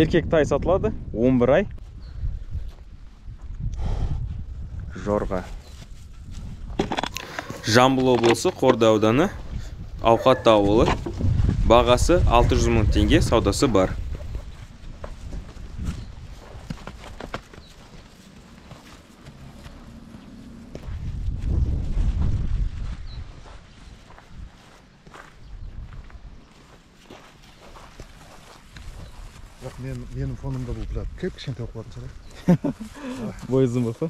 Erkek тай сатылады, 11 ай. Жорға. Жамбыл облысы, Қордай ауданы, Ауқат ауылы. Бағасы 600 мың теңге, саудасы бар. Менің фонымда бұл кішкентай оқылатын шығар. Бойы ұзын болса.